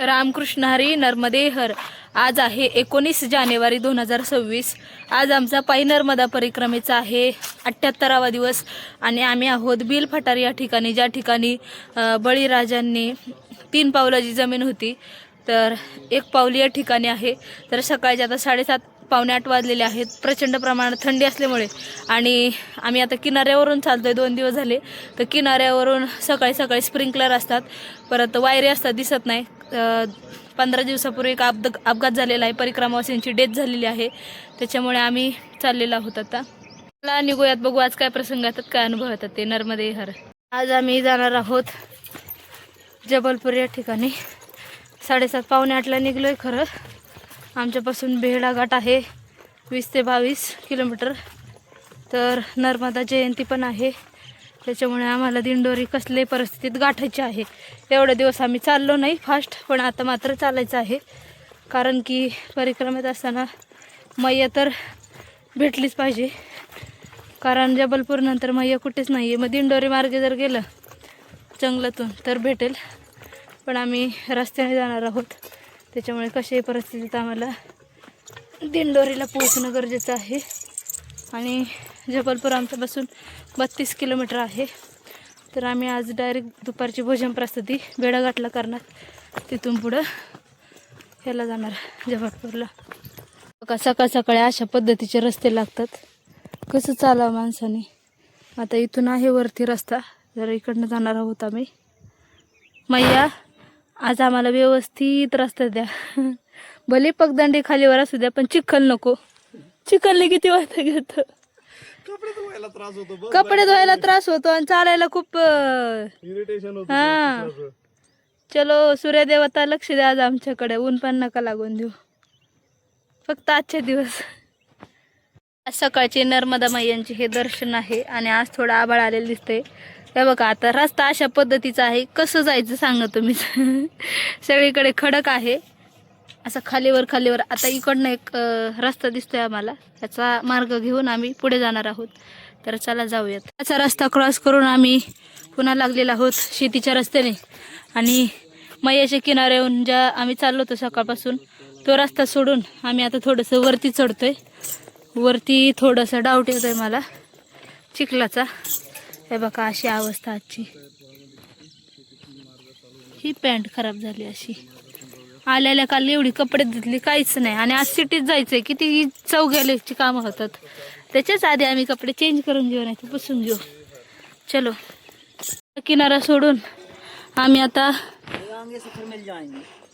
रामकृष्ण हरी नर्मदे हर. आज आहे 19 जानेवारी 2026. आज आमचा पायी नर्मदा परिक्रमेचा आहे 78वा दिवस आणि आम्ही आहोत बिल फटार या ठिकाणी, ज्या ठिकाणी बळीराजांनी 3 पावलाची जमीन होती तर 1 पाऊल या ठिकाणी आहे. तर सकाळचे आता 7:30 पावणे 8 वाजलेले आहेत. प्रचंड प्रमाणात थंडी असल्यामुळे आणि आम्ही आता किनाऱ्यावरून चालतोय. 2 दिवस झाले तर किनाऱ्यावरून सकाळी सकाळी स्प्रिंकलर असतात, परत वायरे असतात, दिसत नाही. 15 दिवसापूर्वी एक अपघात झालेला आहे, परिक्रमावासींची डेथ झालेली आहे. त्याच्यामुळे आम्ही चाललेलो आहोत. आता मला निघूयात, बघू आज काय प्रसंग येतात, काय अनुभव येतात ते नर्मदे हर. आज आम्ही जाणार आहोत जबलपूर या ठिकाणी. 7:30 पावणे 8ला निघलोय. खरं आमच्यापासून बेहडा घाट आहे 20 ते 22 किलोमीटर. तर नर्मदा जयंती पण आहे, त्याच्यामुळे आम्हाला दिंडोरी कसल्याही परिस्थितीत गाठायची आहे. एवढे दिवस आम्ही चाललो नाही फास्ट, पण आता मात्र चालायचं आहे. कारण की परिक्रमेत असताना मैया तर भेटलीच पाहिजे, कारण जबलपूर नंतर मैया कुठेच नाही आहे. मग दिंडोरी मार्गे जर गेलं जंगलातून तर भेटेल, पण आम्ही रस्त्याने जाणार आहोत. त्याच्यामुळे कशाही परिस्थितीत आम्हाला दिंडोरीला पोहोचणं गरजेचं आहे. आणि जबलपूर आमच्यापासून 32 किलोमीटर आहे. तर आम्ही आज डायरेक्ट दुपारची भोजन प्रस्तुती बेडाघाटला करणार, तिथून पुढं ह्याला जाणार जबलपूरला. बघा सकाळ सकाळी अशा पद्धतीचे रस्ते लागतात, कसं चालावं माणसाने. आता इथून आहे वरती रस्ता, जरा इकडनं जाणार आहोत आम्ही. मैया आज आम्हाला व्यवस्थित रस्ता द्या, भले पगदंडी खालीवर असू द्या, पण चिखल नको. चिखलने किती वाजता घेतो, कपडे धुवायला त्रास होतो आणि चालायला खूप इरिटेशन होतं. हा चलो सूर्यदेवता लक्ष द्या आज आमच्याकडे, ऊन पण नका लागून देऊ, फक्त आजचे दिवस. आज सकाळचे नर्मदा मैयांचे हे दर्शन आहे आणि आज थोडं आभाळ आलेलं दिसतंय. हे बघा आता रस्ता अशा पद्धतीचा आहे, कसं जायचं सांगा तुम्ही. सगळीकडे खडक आहे, असं खालीवर खालीवर. आता इकडनं एक रस्ता दिसतोय आम्हाला, त्याचा मार्ग घेऊन आम्ही पुढे जाणार आहोत. तर चला जाऊयात. त्याचा रस्ता क्रॉस करून आम्ही पुन्हा लागलेला आहोत शेतीच्या रस्त्याने. आणि मैयाच्या किनाऱ्याहून ज्या आम्ही चाललो होतो सकाळपासून, तो रस्ता सोडून आम्ही आता थोडंसं वरती चढतोय. वरती थोडंसं डाऊट येतोय मला चिखलाचा. हे बघा अशी अवस्था आजची. ही पॅन्ट खराब झाली अशी. आल्याला काल एवढी कपडे धुतली, काहीच नाही. आणि आज सिटीत जायचंय, किती चौघ्याची कामं होतात. त्याच्याच आधी आम्ही कपडे चेंज करून घेऊ, नाही तर पुसून घेऊ. चलो किनारा सोडून आम्ही आता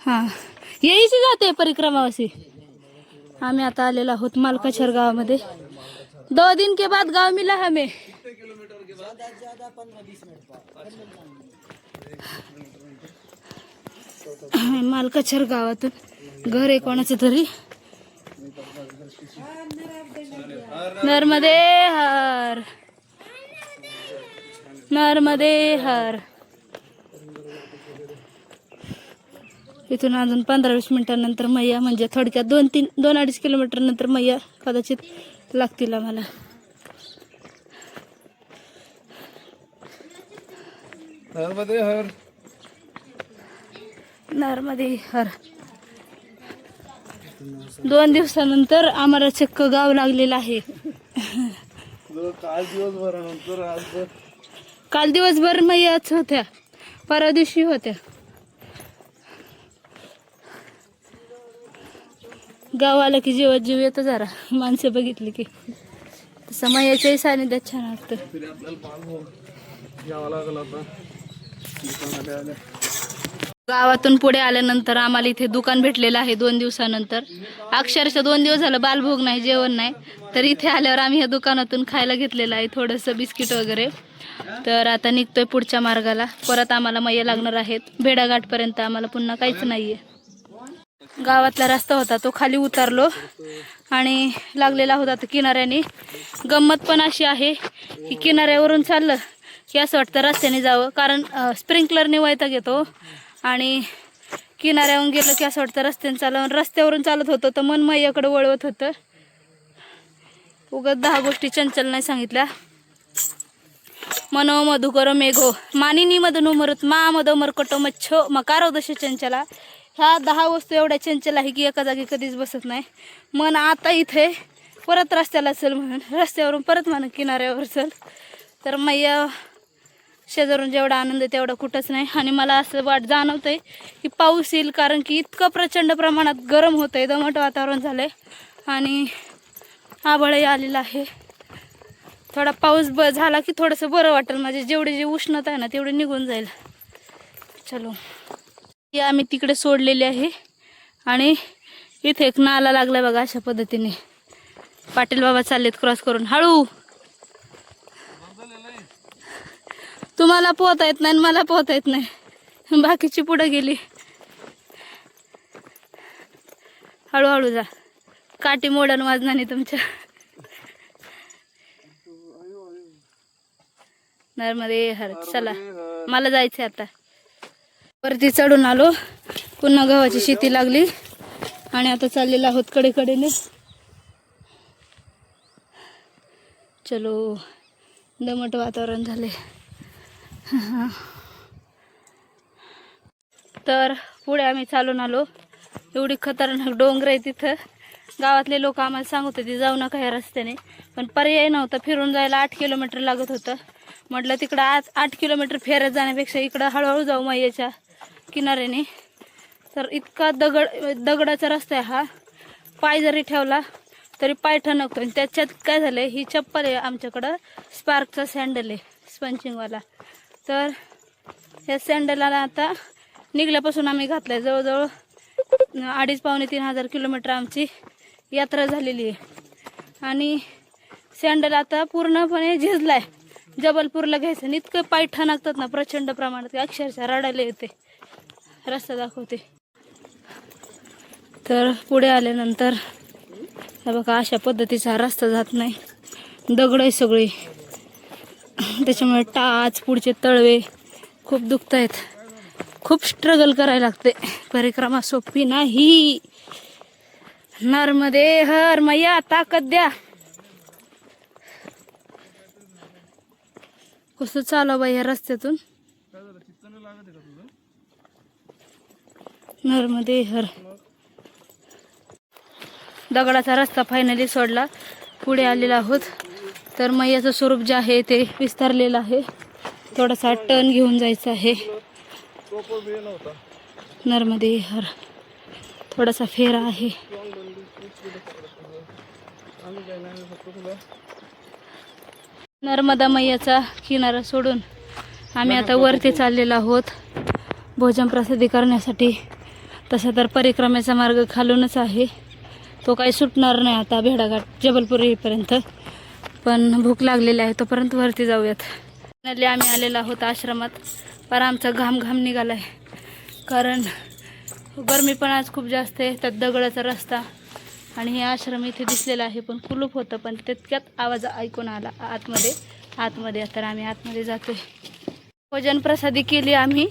हां यायची जाते परिक्रमावासी. आम्ही आता आलेलो आहोत मालकाछर गावामध्ये. 2 दिन के बाद गाव मिला हमें. मालकाछर गावातून घर आहे कोणाचं तरी. नर्मदे हर नर्मदे हर. इथून अजून 15-20 मिनिटांनंतर मैया, म्हणजे थोडक्यात 2-2.5 किलोमीटर नंतर मैया कदाचित लागतील आम्हाला. नर्मदे हर नर्मदे हर. 2 दिवसानंतर आम्हाला चक्क गाव लागलेलं आहे. काल दिवसभर मैयाच होत्या, परवा दिवशी होत्या. गाव आलं की जीवात जीव येतो जरा, माणसं बघितली की. तसं मैयाच्याही सानिध्यात छान वाटतं. गावातून पुढे आल्यानंतर आम्हाला इथे दुकान भेटलेलं आहे 2 दिवसानंतर. अक्षरशः 2 दिवस झालं बालभोग नाही, जेवण नाही. तर इथे आल्यावर आम्ही ह्या दुकानातून खायला घेतलेलं आहे थोडंसं बिस्किट वगैरे. तर आता निघतोय पुढच्या मार्गाला. परत आम्हाला मैया लागणार आहेत बेडाघाटपर्यंत. आम्हाला पुन्हा काहीच नाहीये. गावातला रस्ता होता तो खाली उतरलो आणि लागलेला होता तर किनाऱ्याने. गंमत पण अशी आहे की किनाऱ्यावरून चाललं की असं वाटतं रस्त्याने जावं, कारण स्प्रिंकलरने वैताग येतो. आणि किनाऱ्यावरून गेलं की असं वाटतं रस्त्याने चालवून. रस्त्यावरून चालत होतं तर मन मैयाकडे वळवत होतं. उगाच 10 गोष्टी चंचल नाही सांगितल्या. मनो मधुकर मेघो मानिनी मदनु मरुत मा मदो मरकटो मच्छो मकारो दश चंचला. ह्या 10 वस्तू एवढ्या चंचल आहे की एका जागी कधीच बसत नाही. मन आता इथे परत रस्त्याला चल म्हणून रस्त्यावरून परत म्हणून किनाऱ्यावर चल. तर मैया शेजारून जेवढा आनंद तेवढा कुठंच नाही. आणि मला असं जाणवतंय की पाऊस येईल, कारण की इतकं प्रचंड प्रमाणात गरम होतंय, दमट वातावरण झालंय आणि आभाळही आलेलं आहे. थोडा पाऊस झाला की थोडंसं बरं वाटेल, म्हणजे जेवढी जी उष्णता आहे ना तेवढी निघून जाईल. चलो, ही आम्ही तिकडे सोडलेली आहे आणि इथे एक नाला लागलाय बघा. अशा पद्धतीने पाटील बाबा चाललेत क्रॉस करून. हळू, तुम्हाला पोहता येत नाही मला पोहता येत नाही, बाकीची पुढे गेली. हळूहळू जा, काठी मोडन वाजनाने तुमच्या. नर्मदे हर. चला, मला जायचंय आता. वरती चढून आलो, पुन्हा गव्हाची शेती लागली आणि आता चाललेला आहोत कडेकडेने. चलो, दमट वातावरण झाले. तर पुढे आम्ही चालून आलो. एवढी खतरनाक डोंगर आहे तिथं. गावातले लोक आम्हाला सांगत होते जाऊ नका ह्या रस्त्याने, पण पर्याय नव्हता. फिरून जायला 8 किलोमीटर लागत होतं. म्हटलं तिकडं 8 किलोमीटर फेरत जाण्यापेक्षा इकडं हळूहळू जाऊ मैयाच्या किनाऱ्याने. तर इतका दगडाचा रस्ता आहे हा. पाय जरी ठेवला तरी पाय ठणकतो. आणि त्याच्यात काय झालं, ही चप्पल आहे आमच्याकडं स्पार्कचा सँडल आहे स्पंचिंगवाला. तर ह्या सँडलला आता निघल्यापासून आम्ही घातलाय. जवळजवळ 2,500-3,000 हजार किलोमीटर आमची यात्रा झालेली आहे आणि सँडल आता पूर्णपणे झिजलाय. जबलपूरला घ्यायचं आणि इतकं पाय ठणकतात ना प्रचंड प्रमाणात, अक्षरशः रडायला येते. रस्ता दाखवते. तर पुढे आल्यानंतर बघा अशा पद्धतीचा रस्ता जात नाही. दगड आहे सगळी, त्याच्यामुळे टाच पुढचे तळवे खूप दुखत आहेत. खूप स्ट्रगल करायला लागते. परिक्रमा सोपी नाही. नर्मदे हर मैया ताकद द्या. कसं चालव बाई या रस्त्यातून. नर्मदे हर. दगडाचा रस्ता फायनली सोडला. पुढे आलेला आहोत. तर मैयाचं स्वरूप जे आहे ते विस्तारलेलं आहे. थोडासा टर्न घेऊन जायचं आहे. नर्मदे हर. थोडासा फेरा आहे. नर्मदा मैयाचा किनारा सोडून आम्ही आता वरती चाललेलो आहोत भोजन प्रसादी करण्यासाठी. तसा तर परिक्रमेचा मार्ग खालूनच आहे, तो काही सुटणार नाही आता भेडाघाट जबलपूर येईपर्यंत. पण भूक लागलेली आहे, तोपर्यंत वरती जाऊयात. फायनली आम्ही आलेलो आहोत आश्रमात. पर आमचा घाम निघालाय, कारण गरमी पण आज खूप जास्त आहे. त्यात दगडाचा रस्ता आणि हे आश्रम इथे दिसलेला आहे, पण कुलूप होतं. पण तितक्यात आवाज ऐकून आला आतमध्ये. तर आम्ही आतमध्ये जातोय. भोजन प्रसादी केली आम्ही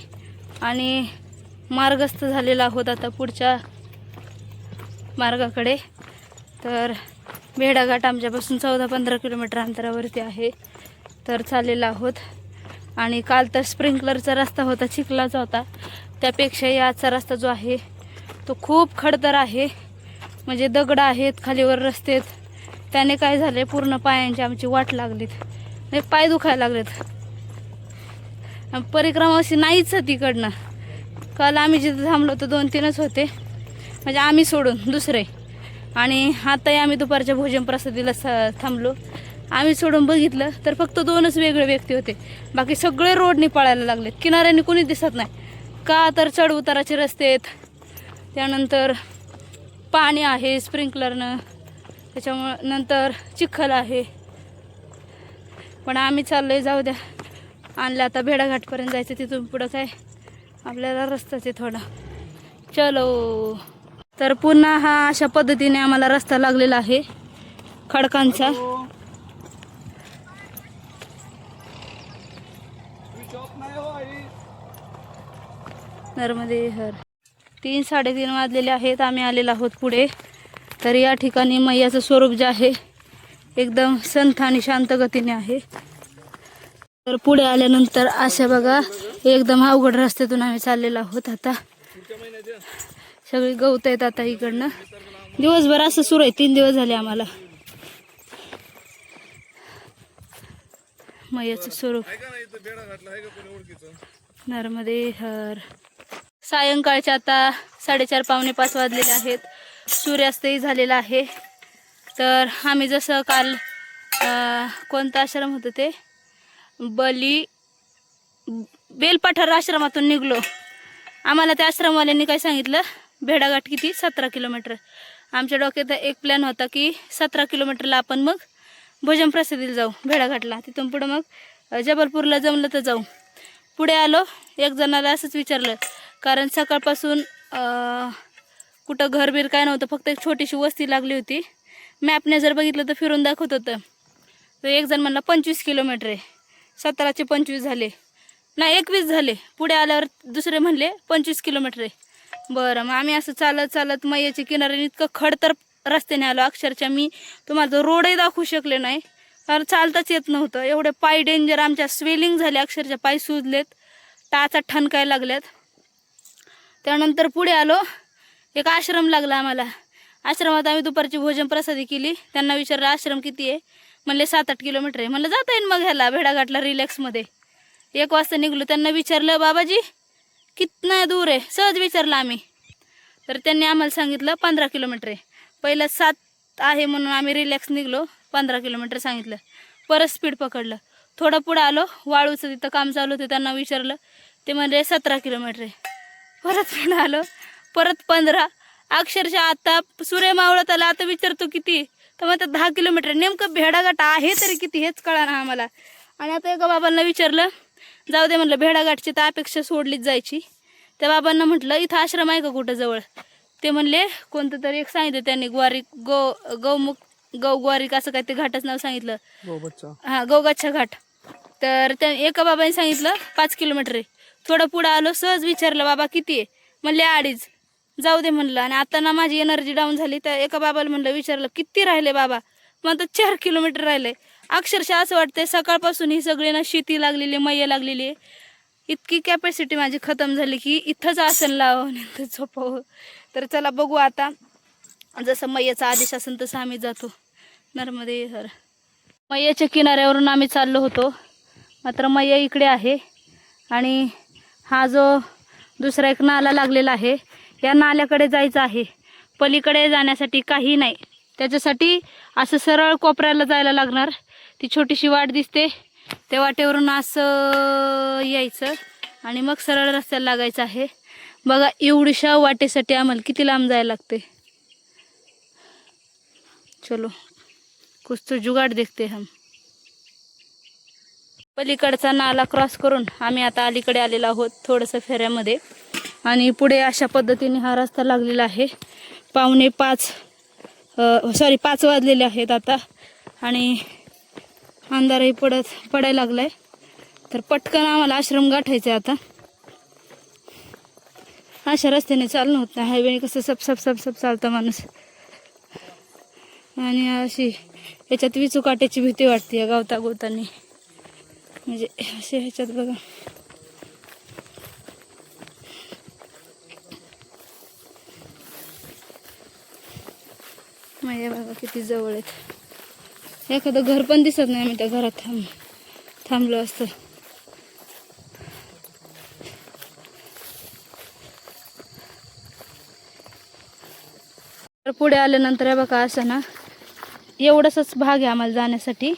आणि मार्गस्थ झालेला आहोत आता पुढच्या मार्गाकडे. तर भेडाघाट आमच्यापासून 14-15 किलोमीटर अंतरावरती आहे. तर चाललेलो आहोत. आणि काल तर स्प्रिंकलरचा रस्ता होता, चिखलाचा होता. त्यापेक्षाही आजचा रस्ता जो आहे तो खूप खडतर आहे. म्हणजे दगड आहेत, खालीवर रस्ते आहेत. त्याने काय झाले, पूर्ण पायांची आमची वाट लागलीत. म्हणजे पाय दुखायला लागलेत. परिक्रमा अशी नाहीच तिकडनं. काल आम्ही जिथं थांबलो होतो 2-3च होते, म्हणजे आम्ही सोडून दुसरे. आणि आताही आम्ही दुपारच्या भोजन प्रसादीला थांबलो. आम्ही सोडून बघितलं तर फक्त 2च वेगळे व्यक्ती होते. बाकी सगळे रोडने पळायला लागलेत. किनाऱ्याने कोणी दिसत नाही. का तर चढ उताराचे रस्ते आहेत, त्यानंतर पाणी आहे स्प्रिंकलरनं, त्याच्यामुळं नंतर चिखल आहे. पण आम्ही चाललोय, जाऊ द्या. आणलं आता भेडाघाटपर्यंत जायचं. तिथून पुढं काय आपल्याला रस्ताच आहे थोडा. चलो. तर पुन्हा हा अशा पद्धतीने आम्हाला रस्ता लागलेला आहे खडकांचा. नर्मदे हर. 3-3:30 वाजलेले आहेत. आम्ही आलेलो आहोत पुढे. तर या ठिकाणी मैयाचं स्वरूप जे आहे एकदम संथ आणि शांत गतीने आहे. तर पुढे आल्यानंतर अशा बघा एकदम अवघड रस्त्यातून आम्ही चाललेलो आहोत. आता सगळी गवत आहेत आता इकडनं. दिवसभर असं सुरू आहे, 3 दिवस झाले आम्हाला. मैयाचं स्वरूप नर्मदे हर. सायंकाळच्या आता 4:30 पावणे 5 वाजलेले आहेत. सूर्यास्तही झालेला आहे. तर आम्ही जसं काल कोणता आश्रम होतं ते बेलपठार आश्रमातून निघलो. आम्हाला त्या आश्रमवाल्यांनी काय सांगितलं, भेडाघाट किती 17 किलोमीटर. आमच्या डोक्यात एक प्लॅन होता की 17 किलोमीटरला आपण मग भोजन प्रसिद्धीला जाऊ भेडाघाटला. तिथून पुढं मग जबलपूरला जमलं तर जाऊ. पुढे आलो, एक जणाला असंच विचारलं, कारण सकाळपासून कुठं घरबीर काय नव्हतं, फक्त एक छोटीशी वस्ती लागली होती. मॅपने जर बघितलं तर फिरून दाखवत होतं. तर एक जण म्हणला 25 किलोमीटर आहे. 17चे 25 झाले, नाही 21 झाले. पुढे आल्यावर दुसरे म्हणले 25 किलोमीटर आहे. बरं, मग आम्ही असं चालत चालत मैयाच्या किनाऱ्याने इतकं खडतर रस्त्याने आलो. अक्षरशः मी तुम्हाला तो रोडही दाखवू शकले नाही, कारण चालताच येत नव्हतं. एवढे पाय डेंजर. आमच्या स्वेलिंग झाले, अक्षरशः पाय सुजलेत, टाचा ठणकाय लागल्यात. त्यानंतर पुढे आलो, एक आश्रम लागला आम्हाला. आश्रमात आम्ही दुपारची भोजन प्रसादी केली. त्यांना विचारलं आश्रम किती आहे, म्हणले 7-8 किलोमीटर आहे. म्हणलं जाता येईल मग ह्याला भेडाघाटला रिलॅक्समध्ये. 1 वाजता निघलो. त्यांना विचारलं बाबाजी कितना दूर आहे, सहज विचारलं आम्ही. तर त्यांनी आम्हाला सांगितलं 15 किलोमीटर आहे. पहिलं 7 आहे म्हणून आम्ही रिलॅक्स निघलो. 15 किलोमीटर सांगितलं. परत स्पीड पकडलं. थोडं पुढं आलो, वाळूचं तिथं काम चालू होतं. त्यांना विचारलं, ते म्हणजे 17 किलोमीटर आहे. परत पुढं आलो, परत 15. अक्षरशः आता सूर्य मावळत आला, आता विचारतो किती, तर म्हणतात 10 किलोमीटर. नेमकं भेडाघाट आहे तरी किती हेच कळा ना आम्हाला. आणि आता एका बाबांना विचारलं, जाऊ दे म्हणलं, भेडाघाटची तर अपेक्षा सोडलीच जायची. त्या बाबांना म्हटलं इथं आश्रम आहे का कुठं जवळ. ते म्हणले कोणतं तरी एक सांगितलं त्यांनी, गौग्वारिक असं काय ते घाटाचं नाव सांगितलं, हां गौगाच्छा घाट. तर त्या एका बाबांनी सांगितलं 5 किलोमीटर आहे. थोडं पुढं आलो, सहज विचारलं बाबा किती आहे, म्हणले 2.5. जाऊ दे म्हणलं. आणि आता ना माझी एनर्जी डाऊन झाली. तर एका बाबाला म्हणलं, विचारलं किती राहिले बाबा, म्हणतात 4 किलोमीटर राहिले. अक्षरशः असं वाटतंय सकाळपासून ही सगळी ना शेती लागलेली, मैया लागलेली आहे. इतकी कॅपॅसिटी माझी खतम झाली की इथंच आसन लावावं नाही झोपावं. तर चला बघू आता, जसं मैयाचा आदेश असेल तसं आम्ही जातो. नर्मदे हर. मैयाच्या किनाऱ्यावरून आम्ही चाललो होतो, मात्र मैया इकडे आहे. आणि हा जो दुसरा एक नाला लागलेला आहे, या नाल्याकडे जायचं आहे. पलीकडे जाण्यासाठी काही नाही, त्याच्यासाठी असं सरळ कोपऱ्याला जायला लागणार. ती छोटीशी वाट दिसते, त्या वाटेवरून असं यायचं आणि मग सरळ रस्त्याला लागायचं आहे. बघा एवढीशा वाटेसाठी आम्हाला किती लांब जायला लागते. चलो कुछ तो जुगाड देखते हम. पलीकडचा नाला क्रॉस करून आम्ही आता अलीकडे आलेलो आहोत थोडंसं फेऱ्यामध्ये. आणि पुढे अशा पद्धतीने हा रस्ता लागलेला आहे. 5 वाजलेले आहेत आता आणि अंधारही पडायला लागलाय. तर पटकन आम्हाला आश्रम गाठायचं आहे. आता अशा रस्त्याने चालणं होत नाही, हायवेने कसं सप चालतं माणूस. आणि अशी ह्याच्यात विचूकाट्याची भीती वाटते या गवतानी, म्हणजे असे ह्याच्यात बघा. माझ्या बघा किती जवळ आहेत. एखादं घर पण दिसत नाही, मी त्या घरात थांबलो असतं. तर पुढे आल्यानंतर हे बघा असं ना एवढंच भाग आहे आम्हाला जाण्यासाठी.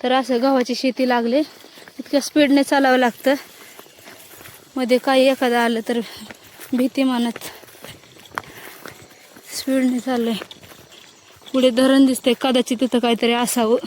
तर असं गव्हाची शेती लागली, इतक्या स्पीडने चालावं लागतं. मध्ये काही एखादं आलं तर भीती मानत स्पीडने चाललंय. पुढे धरण दिसतंय, कदाचित तिथं काहीतरी असावं.